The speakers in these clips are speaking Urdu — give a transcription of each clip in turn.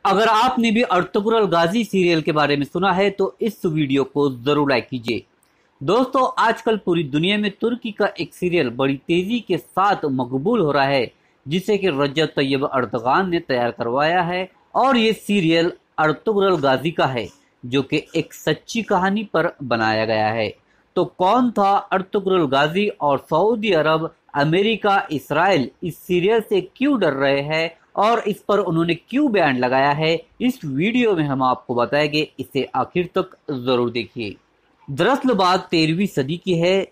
اگر آپ نے بھی ارطغرل غازی سیریل کے بارے میں سنا ہے تو اس ویڈیو کو ضرور لائک کیجیے۔ دوستو، آج کل پوری دنیا میں ترکی کا ایک سیریل بڑی تیزی کے ساتھ مقبول ہو رہا ہے، جسے کہ رجب طیب اردغان نے تیار کروایا ہے، اور یہ سیریل ارطغرل غازی کا ہے، جو کہ ایک سچی کہانی پر بنایا گیا ہے۔ تو کون تھا ارطغرل غازی، اور سعودی عرب، امریکہ، اسرائیل اس سیریل سے کیوں ڈر رہے ہیں، اور اس پر انہوں نے کیوں بیان لگایا ہے، اس ویڈیو میں ہم آپ کو بتائیں گے، اسے آخر تک ضرور دیکھیے۔ دراصل بات 13ویں صدی کی ہے،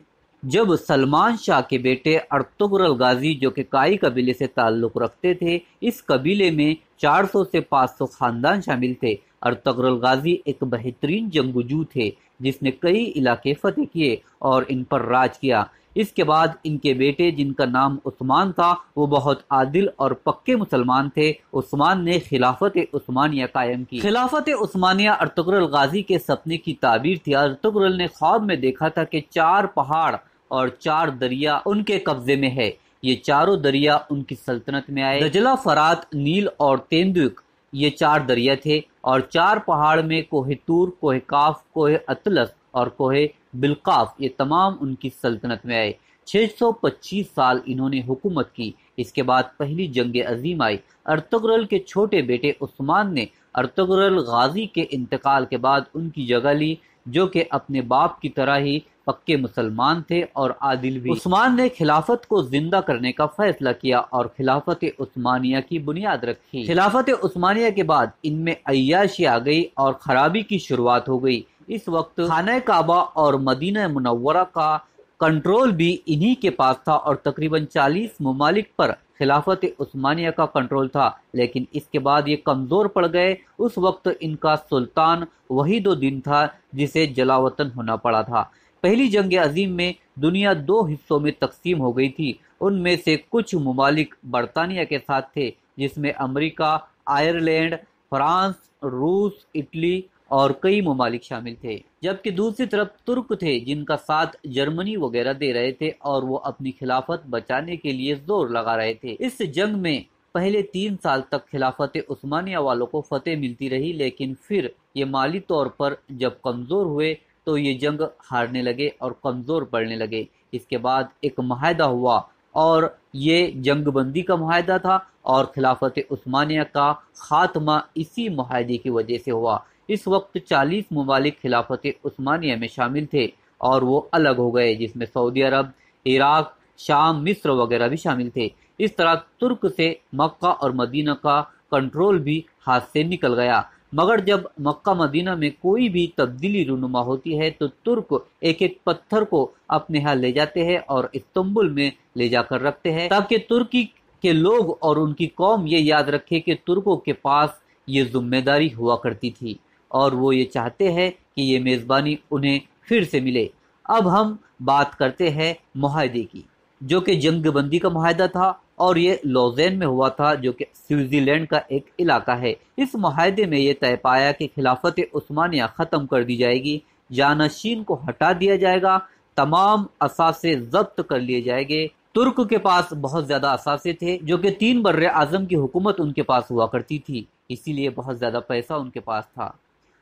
جب سلمان شاہ کے بیٹے ارطغرل غازی، جو کہ کائی قبیلے سے تعلق رکھتے تھے، اس قبیلے میں 400 سے 500 خاندان شامل تھے۔ ارطغرل غازی ایک بہترین جنگجو تھے، جس نے کئی علاقے فتح کیے اور ان پر راج کیا۔ اس کے بعد ان کے بیٹے، جن کا نام عثمان تھا، وہ بہت عادل اور پکے مسلمان تھے۔ عثمان نے خلافت عثمانیہ قائم کی۔ خلافت عثمانیہ ارطغرل غازی کے سپنے کی تعبیر تھی۔ ارطغرل نے خواب میں دیکھا تھا کہ 4 پہاڑ اور 4 دریا ان کے قبضے میں ہے۔ یہ چاروں دریا ان کی سلطنت میں آئے۔ دجلہ، فرات، نیل اور تیندوک، یہ 4 دریا تھے، اور 4 پہاڑ میں کوہ طور، کوہ کاف، کوہ اطلس اور کوہ بلقاف، یہ تمام ان کی سلطنت میں آئے۔ 625 سال انہوں نے حکومت کی۔ اس کے بعد پہلی جنگ عظیم آئی۔ ارطغرل کے چھوٹے بیٹے عثمان نے ارطغرل غازی کے انتقال کے بعد ان کی جگہ لی، جو کہ اپنے باپ کی طرح ہی پکے مسلمان تھے اور عادل بھی۔ عثمان نے خلافت کو زندہ کرنے کا فیصلہ کیا اور خلافت عثمانیہ کی بنیاد رکھی۔ خلافت عثمانیہ کے بعد ان میں عیاشی آ گئی اور خرابی کی شروعات ہو گئی۔ اس وقت خانہ کعبہ اور مدینہ منورہ کا کنٹرول بھی انہی کے پاس تھا، اور تقریباً 40 ممالک پر خلافت عثمانیہ کا کنٹرول تھا، لیکن اس کے بعد یہ کمزور پڑ گئے۔ اس وقت ان کا سلطان وحید الدین تھا، جسے جلا وطن ہونا پڑا تھا۔ پہلی جنگ عظیم میں دنیا 2 حصوں میں تقسیم ہو گئی تھی۔ ان میں سے کچھ ممالک برطانیہ کے ساتھ تھے، جس میں امریکہ، آئرلینڈ، فرانس، روس، اٹلی اور کئی ممالک شامل تھے، جبکہ دوسری طرف ترک تھے، جن کا ساتھ جرمنی وغیرہ دے رہے تھے، اور وہ اپنی خلافت بچانے کے لیے زور لگا رہے تھے۔ اس جنگ میں پہلے 3 سال تک خلافت عثمانیہ والوں کو فتح ملتی رہی، لیکن پھر یہ مالی طور پر جب کمزور ہوئے تو یہ جنگ ہارنے لگے اور کمزور پڑنے لگے۔ اس کے بعد ایک معاہدہ ہوا، اور یہ جنگ بندی کا معاہدہ تھا، اور خلافت عثمانیہ کا خاتمہ اسی معاہدے کی وجہ سے ہوا۔ اس وقت 40 ممالک خلافت عثمانیہ میں شامل تھے، اور وہ الگ ہو گئے، جس میں سعودی عرب، عراق، شام، مصر وغیرہ بھی شامل تھے۔ اس طرح ترک سے مکہ اور مدینہ کا کنٹرول بھی ہاتھ سے نکل گیا۔ مگر جب مکہ مدینہ میں کوئی بھی تبدیلی رونما ہوتی ہے تو ترک ایک ایک پتھر کو اپنے ہاں لے جاتے ہیں اور استنبول میں لے جا کر رکھتے ہیں، تاکہ ترکی کے لوگ اور ان کی قوم یہ یاد رکھے کہ ترکوں کے پاس یہ ذمہ داری ہوا کرتی تھی، اور وہ یہ چاہتے ہیں کہ یہ میزبانی انہیں پھر سے ملے۔ اب ہم بات کرتے ہیں معاہدے کی، جو کہ جنگ بندی کا معاہدہ تھا، اور یہ لوزین میں ہوا تھا، جو کہ سوئٹزرلینڈ کا ایک علاقہ ہے۔ اس معاہدے میں یہ طے پایا کہ خلافت عثمانیہ ختم کر دی جائے گی، جانشین کو ہٹا دیا جائے گا، تمام اثاثے ضبط کر لیے جائیں گے۔ ترک کے پاس بہت زیادہ اثاثے تھے، جو کہ 3 بر اعظم کی حکومت ان کے پاس ہوا کرتی تھی، اسی لیے بہت زیادہ پیسہ ان کے پاس تھا۔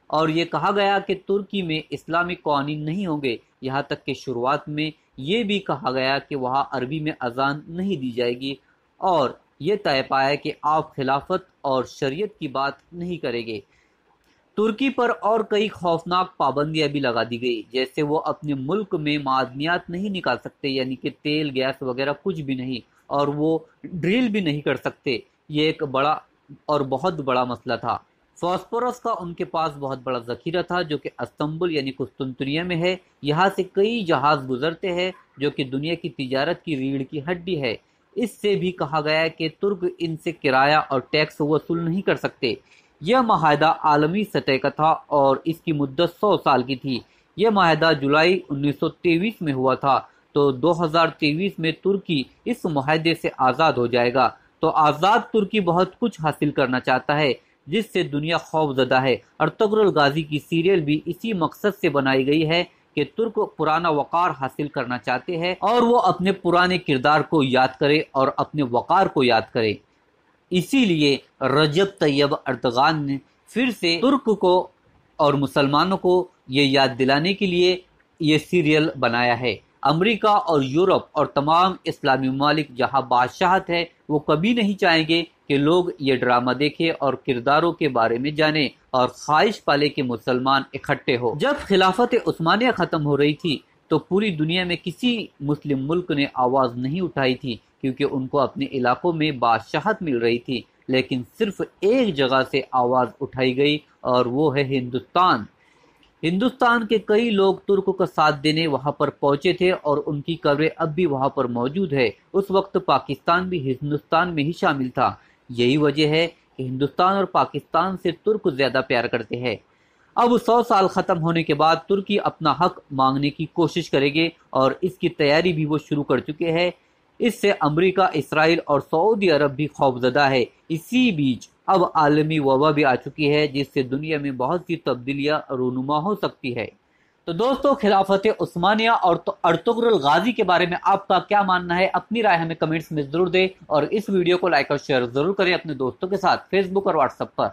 اور یہ کہا گیا کہ ترکی میں اسلامی قوانین نہیں ہوں گے، یہاں تک کہ شروعات میں یہ بھی کہا گیا کہ وہاں عربی میں اذان نہیں دی جائے گی، اور یہ طے پایا کہ آپ خلافت اور شریعت کی بات نہیں کریں گے۔ ترکی پر اور کئی خوفناک پابندیاں بھی لگا دی گئی، جیسے وہ اپنے ملک میں معدنیات نہیں نکال سکتے، یعنی کہ تیل، گیس وغیرہ کچھ بھی نہیں، اور وہ ڈرل بھی نہیں کر سکتے۔ یہ ایک بڑا اور بہت بڑا مسئلہ تھا۔ فاسفورس کا ان کے پاس بہت بڑا ذخیرہ تھا، جو کہ استنبول یعنی قسطنطنیہ میں ہے۔ یہاں سے کئی جہاز گزرتے ہیں، جو کہ دنیا کی تجارت کی ریڑھ کی ہڈی ہے۔ اس سے بھی کہا گیا ہے کہ ترک ان سے کرایہ اور ٹیکس وصول نہیں کر سکتے۔ یہ معاہدہ عالمی سطح کا تھا، اور اس کی مدت 100 سال کی تھی۔ یہ معاہدہ جولائی 1923 میں ہوا تھا، تو 2023 میں ترکی اس معاہدے سے آزاد ہو جائے گا۔ تو آزاد ترکی بہت کچھ حاصل کرنا چاہتا ہے، جس سے دنیا خوف زدہ ہے۔ ارطغرل غازی کی سیریل بھی اسی مقصد سے بنائی گئی ہے کہ ترک پرانا وقار حاصل کرنا چاہتے ہیں، اور وہ اپنے پرانے کردار کو یاد کرے اور اپنے وقار کو یاد کرے۔ اسی لیے رجب طیب اردغان نے پھر سے ترک کو اور مسلمانوں کو یہ یاد دلانے کے لیے یہ سیریل بنایا ہے۔ امریکہ اور یورپ اور تمام اسلامی ممالک جہاں بادشاہت ہے، وہ کبھی نہیں چاہیں گے کہ لوگ یہ ڈرامہ دیکھیں اور کرداروں کے بارے میں جانیں اور خواہش پالے کہ مسلمان اکٹھے ہو۔ جب خلافت عثمانیہ ختم ہو رہی تھی تو پوری دنیا میں کسی مسلم ملک نے آواز نہیں اٹھائی تھی، کیونکہ ان کو اپنے علاقوں میں بادشاہت مل رہی تھی، لیکن صرف ایک جگہ سے آواز اٹھائی گئی اور وہ ہے ہندوستان۔ ہندوستان کے کئی لوگ ترک کا ساتھ دینے وہاں پر پہنچے تھے اور ان کی قبریں اب بھی وہاں پر موجود ہے۔ اس وقت پاکستان بھی ہندوستان میں ہی شامل تھا۔ یہی وجہ ہے کہ ہندوستان اور پاکستان سے ترک زیادہ پیار کرتے ہیں۔ اب 100 سال ختم ہونے کے بعد ترکی اپنا حق مانگنے کی کوشش کرے گے اور اس کی تیاری بھی وہ شروع کر چکے ہیں۔ اس سے امریکہ، اسرائیل اور سعودی عرب بھی خوفزدہ ہے۔ اسی بیچ اب عالمی وبا بھی آ چکی ہے، جس سے دنیا میں بہت سی تبدیلیاں رونما ہو سکتی ہے۔ تو دوستو، خلافت عثمانیہ اور ارطغرل غازی کے بارے میں آپ کا کیا ماننا ہے؟ اپنی رائے ہمیں کمنٹس میں ضرور دیں اور اس ویڈیو کو لائک اور شیئر ضرور کریں اپنے دوستوں کے ساتھ، فیس بک اور واٹس ایپ پر۔